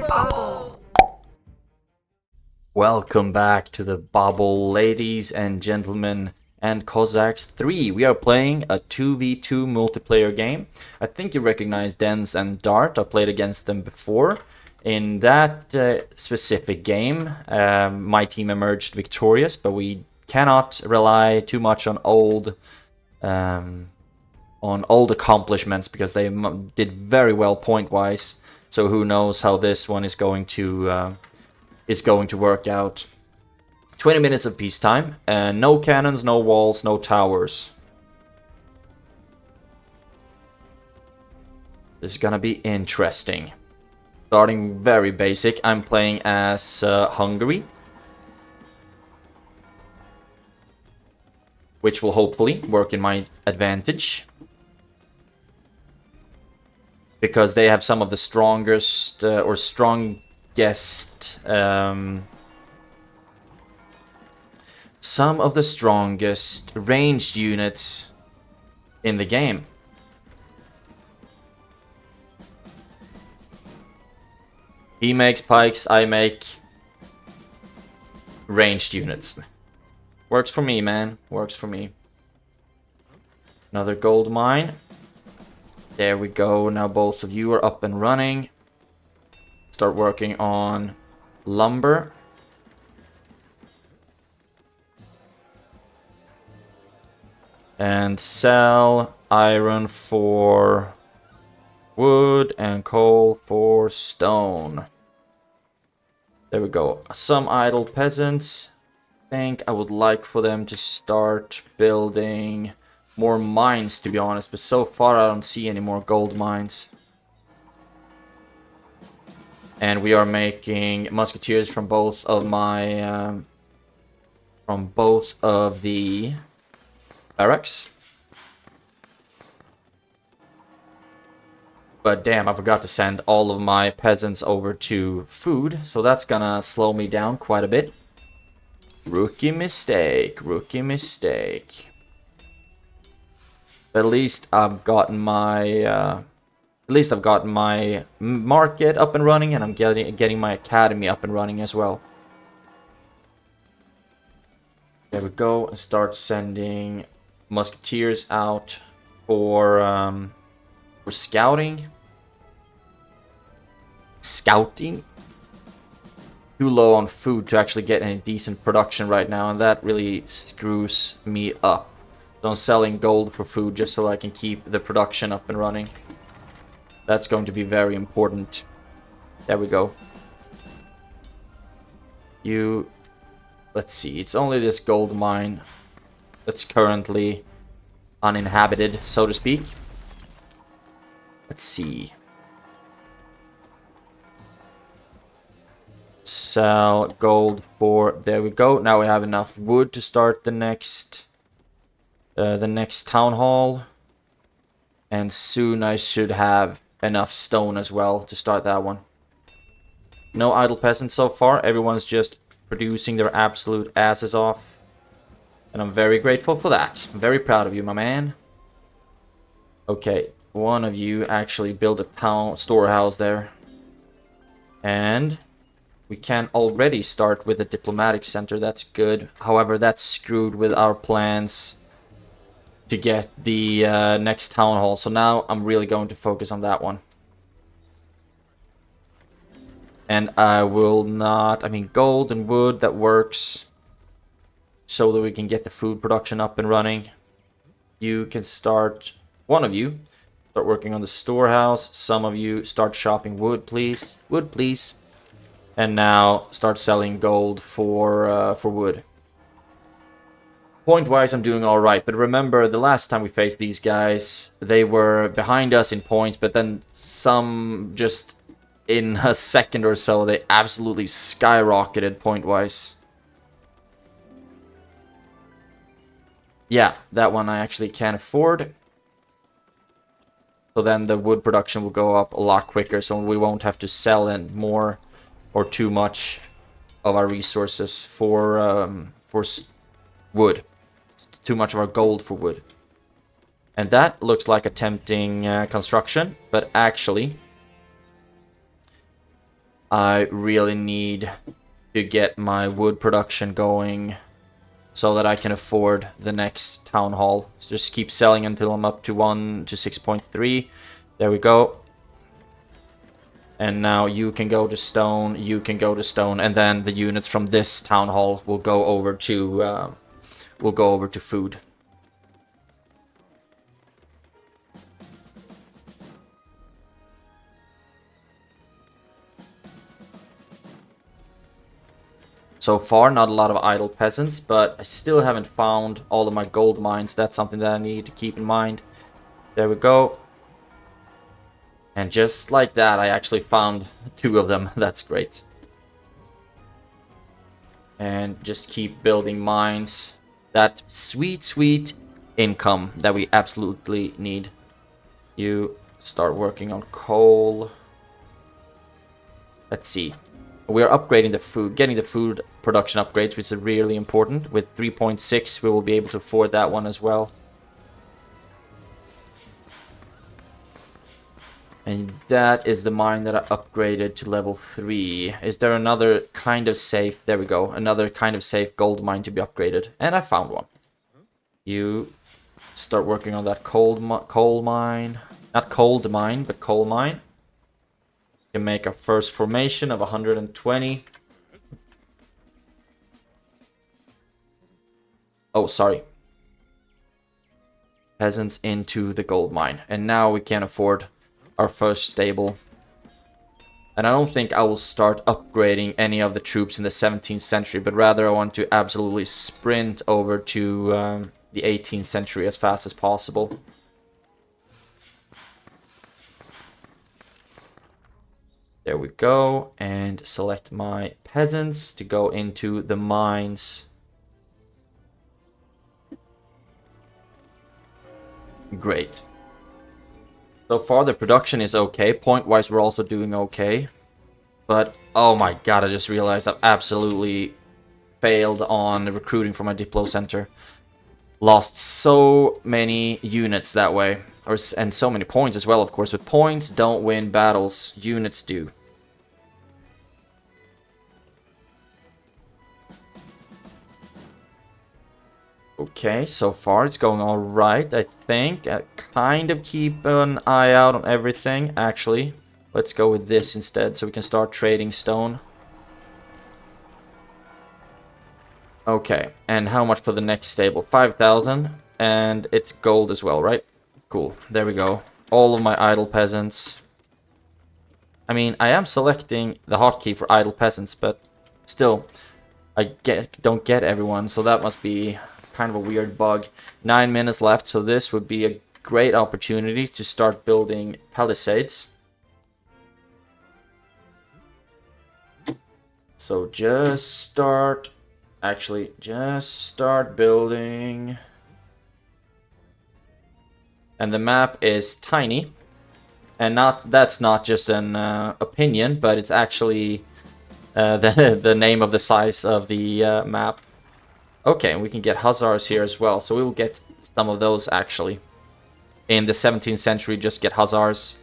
bubble. Welcome back to the bubble, ladies and gentlemen, and Cossacks 3. We are playing a 2v2 multiplayer game. I think you recognize Dens and Dart. I played against them before. In that specific game, my team emerged victorious, but we cannot rely too much on old accomplishments because they did very well point-wise. So who knows how this one is going to work out. 20 minutes of peacetime, and no cannons, no walls, no towers. This is gonna be interesting. Starting very basic, I'm playing as Hungary, which will hopefully work in my advantage, because they have some of the strongest some of the strongest ranged units in the game. He makes pikes, I make ranged units. Works for me, man. Works for me. Another gold mine. There we go. Now both of you are up and running. Start working on lumber. And sell iron for wood and coal for stone. There we go. Some idle peasants. I think I would like for them to start building more mines, to be honest, but so far I don't see any more gold mines. And we are making musketeers from both of my the barracks. But damn, I forgot to send all of my peasants over to food, so that's gonna slow me down quite a bit. Rookie mistake, rookie mistake. But at least I've gotten my market up and running, and I'm getting my academy up and running as well. There we go, and start sending musketeers out for scouting. Scouting? Too low on food to actually get any decent production right now, and that really screws me up. So I'm selling gold for food just so I can keep the production up and running. That's going to be very important. There we go. Let's see, it's only this gold mine that's currently uninhabited, so to speak. Let's see. Sell gold for... There we go. Now we have enough wood to start the next town hall. And soon I should have enough stone as well to start that one. No idle peasants so far. Everyone's just producing their absolute asses off. And I'm very grateful for that. I'm very proud of you, my man. Okay, one of you actually built a storehouse there. And we can already start with a diplomatic center. That's good. However, that's screwed with our plans to get the next town hall. So now I'm really going to focus on that one. And I will not... I mean, gold and wood, that works. So that we can get the food production up and running. You can start... One of you start working on the storehouse. Some of you start shopping wood, please. Wood, please. And now start selling gold for wood. Point-wise, I'm doing alright. But remember, the last time we faced these guys, they were behind us in points. But then some just... in a second or so, they absolutely skyrocketed point-wise. Yeah, that one I actually can't afford. So then the wood production will go up a lot quicker, so we won't have to sell in more or too much of our resources for wood. Too much of our gold for wood. And that looks like a tempting construction, but actually... I really need to get my wood production going so that I can afford the next town hall. So just keep selling until I'm up to 6.3. There we go. And now you can go to stone, you can go to stone, and then the units from this town hall will go over to food. So far, not a lot of idle peasants, but I still haven't found all of my gold mines. That's something that I need to keep in mind. There we go. And just like that, I actually found 2 of them. That's great. And just keep building mines. That sweet, sweet income that we absolutely need. You start working on coal. Let's see. We're upgrading the food, getting the food production upgrades, which is really important. With 3.6, we will be able to afford that one as well. And that is the mine that I upgraded to level 3. Is there another kind of safe? There we go. Another kind of safe gold mine to be upgraded. And I found one. You start working on that coal mine. Not cold mine, but coal mine. You can make a first formation of 120. Oh, sorry. Peasants into the gold mine. And now we can afford our first stable. And I don't think I will start upgrading any of the troops in the 17th century, but rather I want to absolutely sprint over to the 18th century as fast as possible. There we go, and select my peasants to go into the mines. Great. So far the production is okay. Point-wise we're also doing okay. But, oh my god, I just realized I've absolutely failed on recruiting for my Diplo Center. Lost so many units that way. And so many points as well, of course. But points don't win battles. Units do. Okay, so far it's going alright, I think. I kind of keep an eye out on everything, actually. Let's go with this instead, so we can start trading stone. Okay, and how much for the next stable? 5,000, and it's gold as well, right? Cool, there we go. All of my idle peasants. I mean, I am selecting the hotkey for idle peasants, but still, I don't get everyone, so that must be kind of a weird bug. 9 minutes left, so this would be a great opportunity to start building palisades. So just start building. And the map is tiny, and that's not just an opinion, but it's actually the name of the size of the map. Okay, and we can get hussars here as well, so we will get some of those actually. In the 17th century, just get hussars,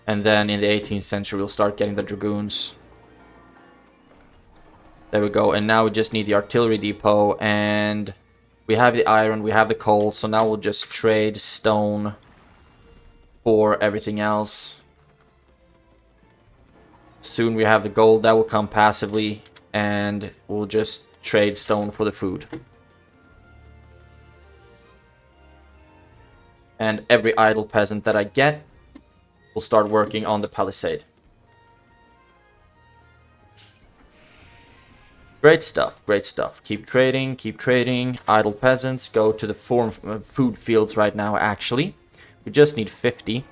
and then in the 18th century, we'll start getting the dragoons. There we go, and now we just need the artillery depot, and we have the iron, we have the coal, so now we'll just trade stone for everything else. Soon we have the gold, that will come passively, and we'll just trade stone for the food. And every idle peasant that I get will start working on the palisade. Great stuff, great stuff. Keep trading, keep trading. Idle peasants go to the food fields right now, actually. We just need 50.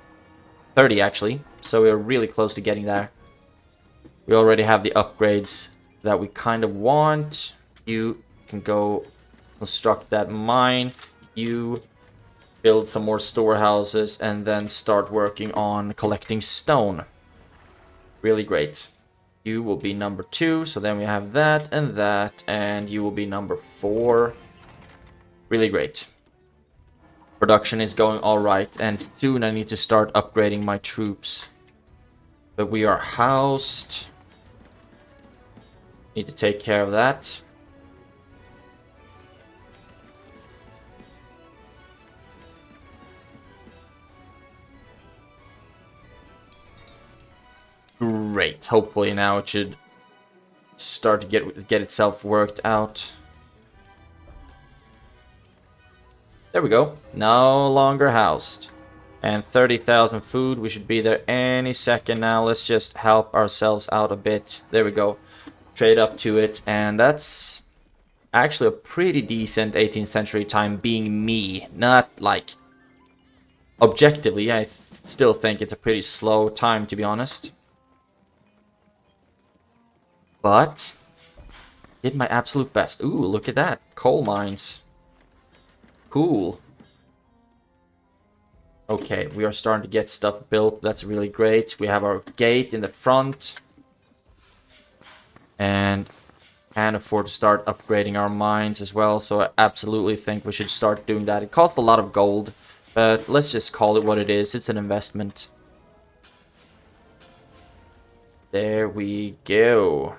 30, actually. So we're really close to getting there. We already have the upgrades that we kind of want. You can go construct that mine. You build some more storehouses and then start working on collecting stone. Really great. You will be number 2, so then we have that, and you will be number 4. Really great. Production is going alright, and soon I need to start upgrading my troops. But we are housed. Need to take care of that. Great. Hopefully now it should start to get itself worked out. There we go. No longer housed. And 30,000 food. We should be there any second now. Let's just help ourselves out a bit. There we go. Trade up to it. And that's actually a pretty decent 18th century time being me. Not like objectively. I still think it's a pretty slow time, to be honest. But did my absolute best. Ooh, look at that. Coal mines. Cool. Okay, we are starting to get stuff built. That's really great. We have our gate in the front. And can afford to start upgrading our mines as well. So I absolutely think we should start doing that. It costs a lot of gold. But let's just call it what it is. It's an investment. There we go.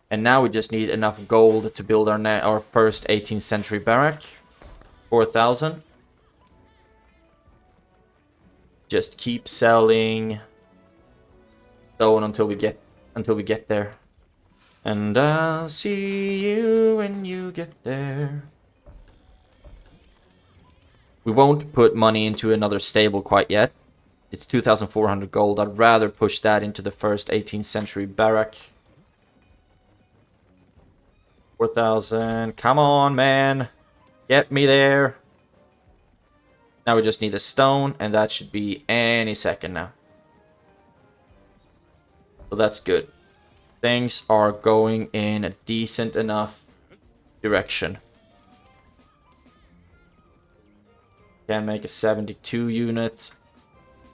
And now we just need enough gold to build our first 18th century barrack. 4,000. Just keep selling stone until we get there. And I'll see you when you get there. We won't put money into another stable quite yet. It's 2,400 gold. I'd rather push that into the first 18th century barrack. 4,000. Come on, man. Get me there. Now we just need a stone, and that should be any second now. So that's good. Things are going in a decent enough direction. Can make a 72 unit.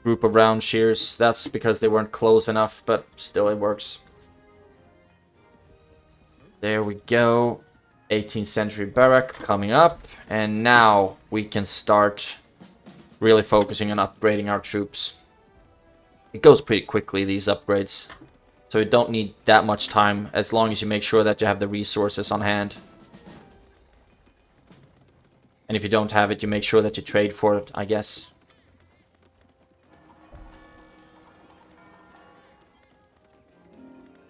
Group of round shears. That's because they weren't close enough, but still it works. There we go. 18th century barrack coming up. And now we can start really focusing on upgrading our troops. It goes pretty quickly, these upgrades. So you don't need that much time, as long as you make sure that you have the resources on hand. And if you don't have it, you make sure that you trade for it, I guess.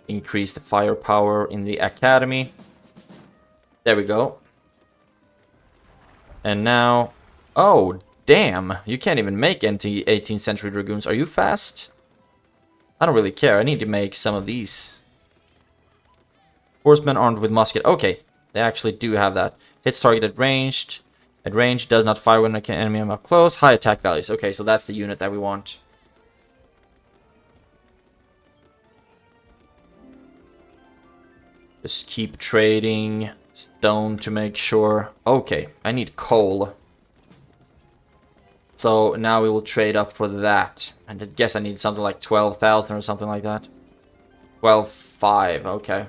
Increase the firepower in the academy. There we go. And now... Oh, damn! You can't even make anti 18th century dragoons. Are you fast? I don't really care. I need to make some of these. Horsemen armed with musket. Okay, they actually do have that. Hits target at ranged. At range, does not fire when an enemy is up close. High attack values. Okay, so that's the unit that we want. Just keep trading stone to make sure. Okay, I need coal. So now we will trade up for that. And I guess I need something like 12,000 or something like that. 12,500, okay.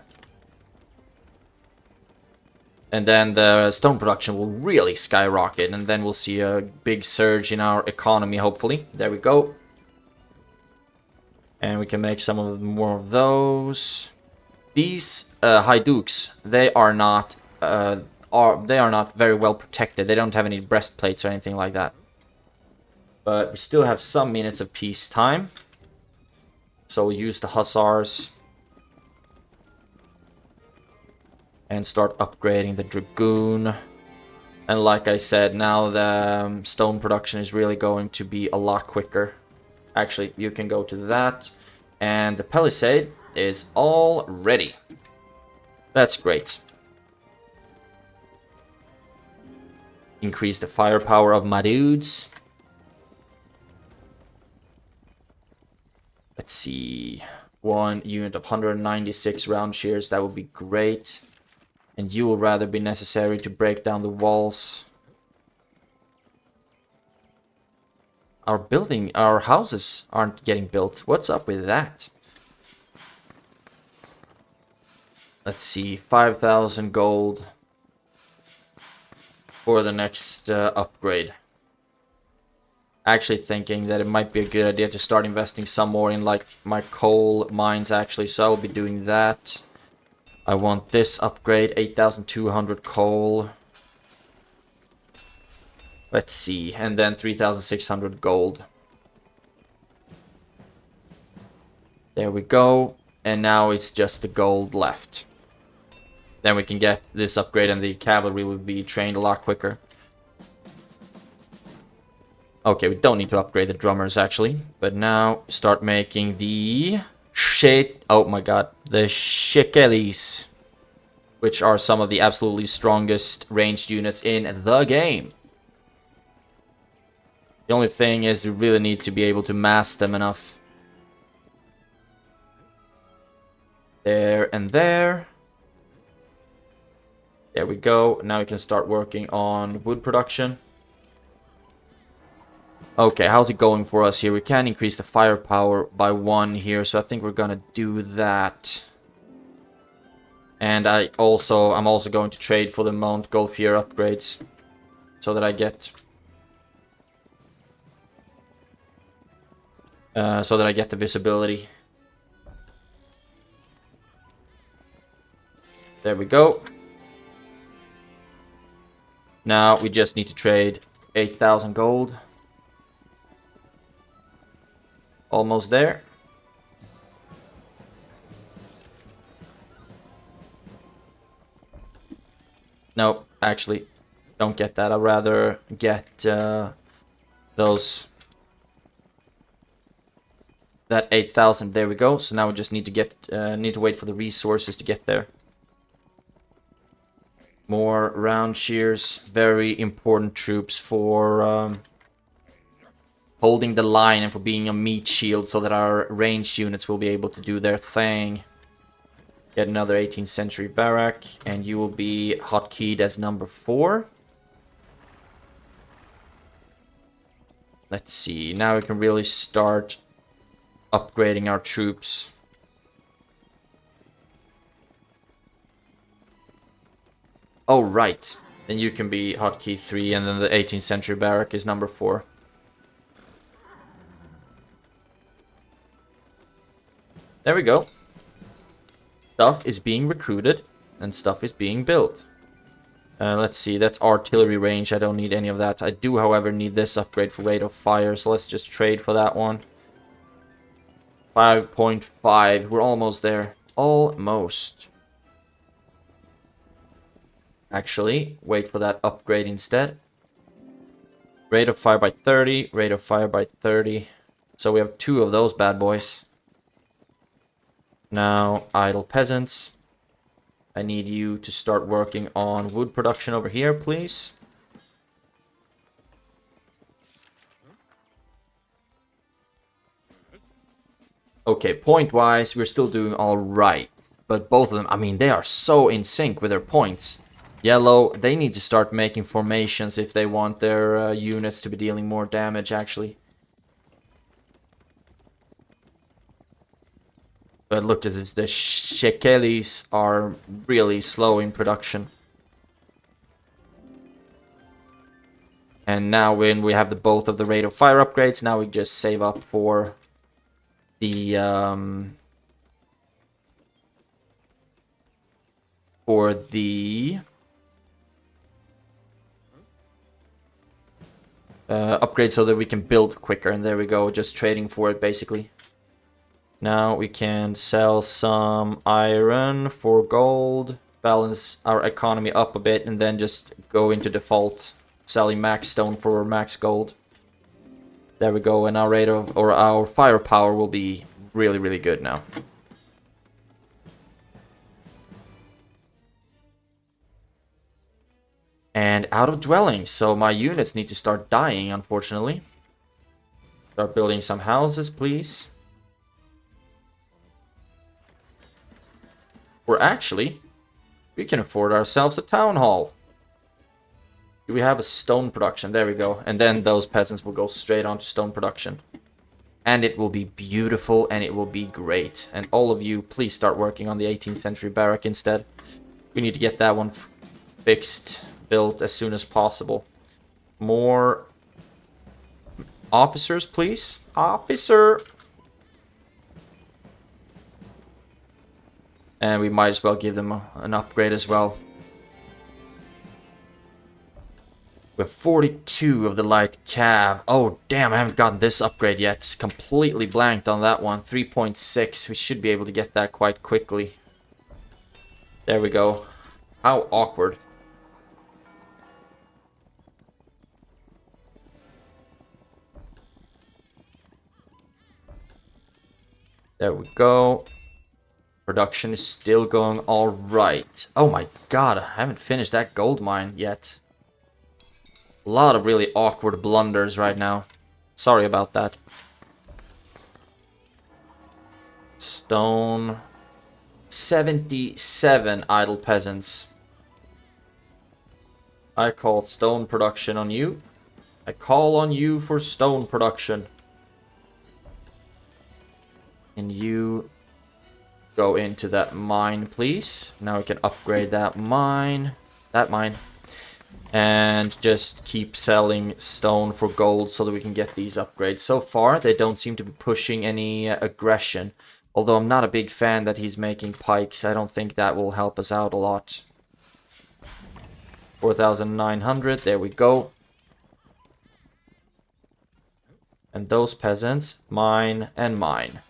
And then the stone production will really skyrocket. And then we'll see a big surge in our economy, hopefully. There we go. And we can make more of those. These Haiduks, they are not very well protected. They don't have any breastplates or anything like that. But we still have some minutes of peacetime. So we'll use the hussars. And start upgrading the dragoon. And like I said, now the stone production is really going to be a lot quicker. Actually, you can go to that. And the palisade is all ready. That's great. Increase the firepower of my dudes. Let's see. One unit of 196 round shears. That would be great. And you will rather be necessary to break down the walls. Our houses aren't getting built. What's up with that? Let's see, 5,000 gold for the next upgrade. actually thinking that it might be a good idea to start investing some more in like my coal mines actually, so I'll be doing that. I want this upgrade, 8,200 coal. Let's see, and then 3,600 gold. There we go, and now it's just the gold left. Then we can get this upgrade and the cavalry will be trained a lot quicker. Okay, we don't need to upgrade the drummers actually, but now start making the shit. Oh my god, the shekelis, which are some of the absolutely strongest ranged units in the game. The only thing is we really need to be able to mass them enough. There and there. There we go. Now we can start working on wood production. Okay, how's it going for us here? We can increase the firepower by 1 here, so I think we're gonna do that. And I'm also going to trade for the Mount Golfier upgrades, so that I get the visibility. There we go. Now we just need to trade 8,000 gold. Almost there. No, actually, don't get that. I'd rather get those. That 8,000. There we go. So now we just need to wait for the resources to get there. More round shears, very important troops for holding the line and for being a meat shield so that our ranged units will be able to do their thing. Get another 18th century barrack, and you will be hotkeyed as number 4. Let's see, now we can really start upgrading our troops. Oh, right. Then you can be hotkey 3, and then the 18th century barrack is number 4. There we go. Stuff is being recruited, and stuff is being built. Let's see, that's artillery range. I don't need any of that. I do, however, need this upgrade for rate of fire, so let's just trade for that one. 5.5. We're almost there. Almost. Actually, wait for that upgrade instead. Rate of fire by 30, rate of fire by 30. So we have 2 of those bad boys. Now, idle peasants. I need you to start working on wood production over here, please. Okay, point-wise, we're still doing alright. But both of them, I mean, they are so in sync with their points. Yellow, they need to start making formations if they want their units to be dealing more damage, actually. But look, the shekelis are really slow in production. And now when we have both of the rate of fire upgrades, now we just save up for the upgrade so that we can build quicker. And there we go, just trading for it basically. Now we can sell some iron for gold, balance our economy up a bit, and then just go into default, selling max stone for max gold. There we go, and our rate of, or our firepower will be really, really good now. And out of dwellings, so my units need to start dying, unfortunately. Start building some houses, please. Or actually, we can afford ourselves a town hall. Do we have a stone production? There we go. And then those peasants will go straight on to stone production. And it will be beautiful and it will be great. And all of you, please start working on the 18th century barrack instead. We need to get that one fixed, built as soon as possible. More officers, please. Officer! And we might as well give them an upgrade as well. We have 42 of the light cav. Oh, damn, I haven't gotten this upgrade yet. Completely blanked on that one. 3.6. We should be able to get that quite quickly. There we go. How awkward. There we go. Production is still going all right. Oh my god, I haven't finished that gold mine yet. A lot of really awkward blunders right now. Sorry about that. Stone. 77 idle peasants. I call stone production on you. I call on you for stone production. And you go into that mine, please. Now we can upgrade that mine. And just keep selling stone for gold so that we can get these upgrades. So far, they don't seem to be pushing any aggression. Although I'm not a big fan that he's making pikes. I don't think that will help us out a lot. 4,900. There we go. And those peasants, mine and mine.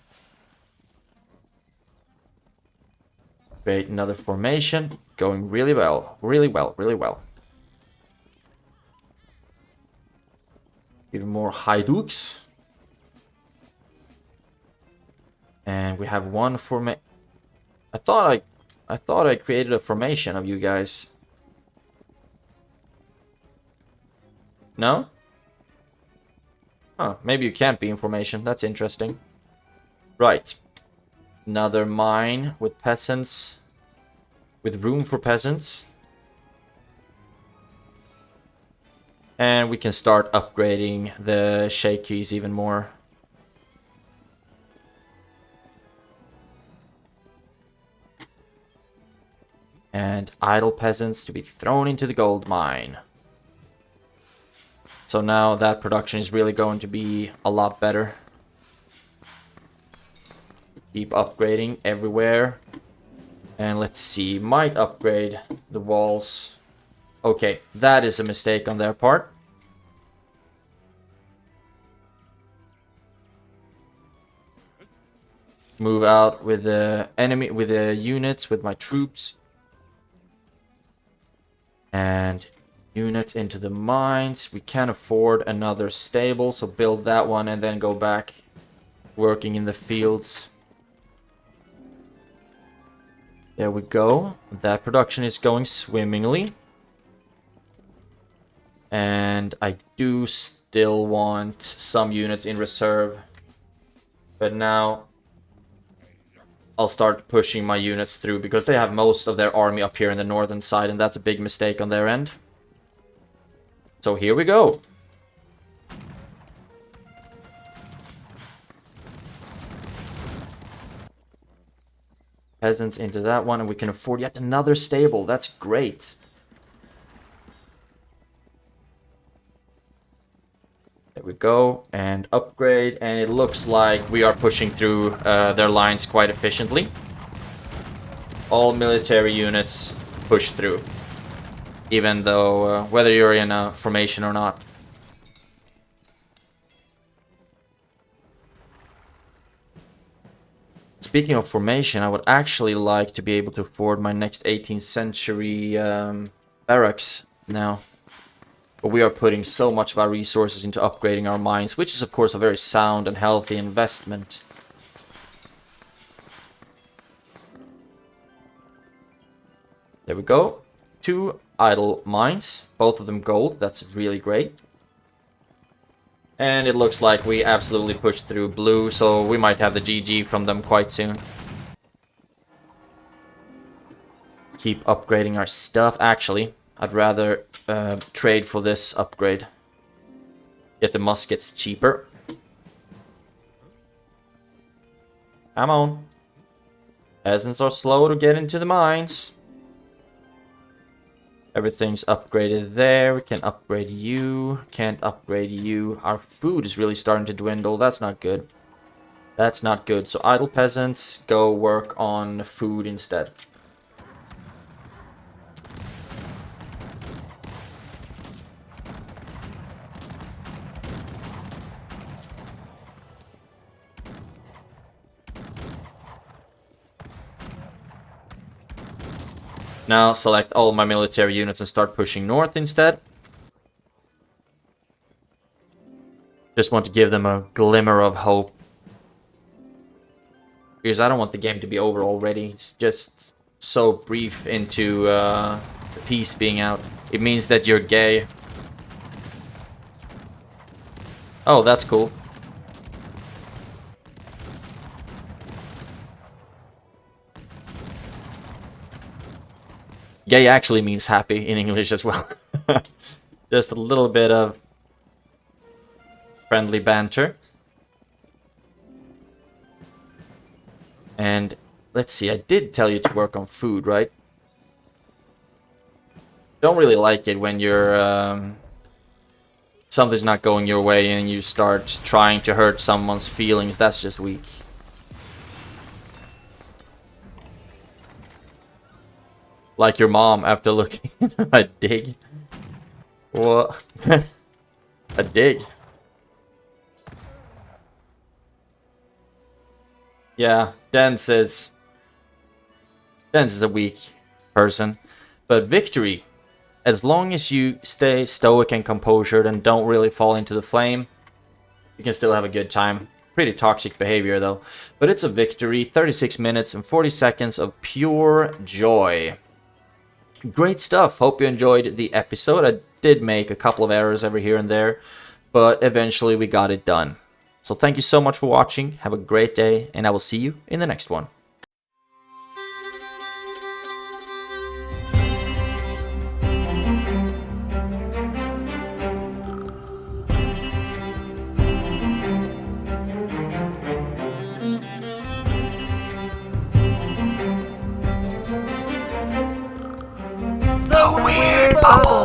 Create another formation. Going really well. Really well. Really well. Even more Haiduks. And we have one formation. I thought I created a formation of you guys. No? Huh, maybe you can't be in formation. That's interesting. Right. Another mine with peasants. With room for peasants. And we can start upgrading the Shakis even more. And idle peasants to be thrown into the gold mine. So now that production is really going to be a lot better. Keep upgrading everywhere. And let's see, might upgrade the walls. Okay, that is a mistake on their part. Move out with the enemy, with the units, with my troops. And units into the mines. We can't afford another stable, so build that one and then go back working in the fields. There we go. That production is going swimmingly. And I do still want some units in reserve. But now I'll start pushing my units through because they have most of their army up here in the northern side, and that's a big mistake on their end. So here we go. Peasants into that one, and we can afford yet another stable. That's great. There we go, and upgrade, and it looks like we are pushing through their lines quite efficiently. All military units push through, even though whether you're in a formation or not. Speaking of formation, I would actually like to be able to afford my next 18th century barracks now. But we are putting so much of our resources into upgrading our mines, which is of course a very sound and healthy investment. There we go. 2 idle mines, both of them gold. That's really great. And it looks like we absolutely pushed through blue, so we might have the GG from them quite soon. Keep upgrading our stuff. Actually, I'd rather trade for this upgrade. Get the muskets cheaper. Come on. Peasants are slow to get into the mines. Everything's upgraded there. We can upgrade you. Can't upgrade you. Our food is really starting to dwindle. That's not good. That's not good. So idle peasants, go work on food instead. Now select all my military units and start pushing north instead. Just want to give them a glimmer of hope. Because I don't want the game to be over already. It's just so brief into the peace being out. It means that you're gay. Oh, that's cool. Gay actually means happy in English as well. Just a little bit of friendly banter. And let's see, I did tell you to work on food, right? Don't really like it when you're something's not going your way and you start trying to hurt someone's feelings. That's just weak. Like your mom after looking at a dig. What? A dig. Yeah, Dance is a weak person. But victory, as long as you stay stoic and composure and don't really fall into the flame, you can still have a good time. Pretty toxic behavior though. But it's a victory, 36 minutes and 40 seconds of pure joy. Great stuff. Hope you enjoyed the episode. I did make a couple of errors over here and there, but eventually we got it done. So thank you so much for watching. Have a great day, and I will see you in the next one. The Weird Bubble.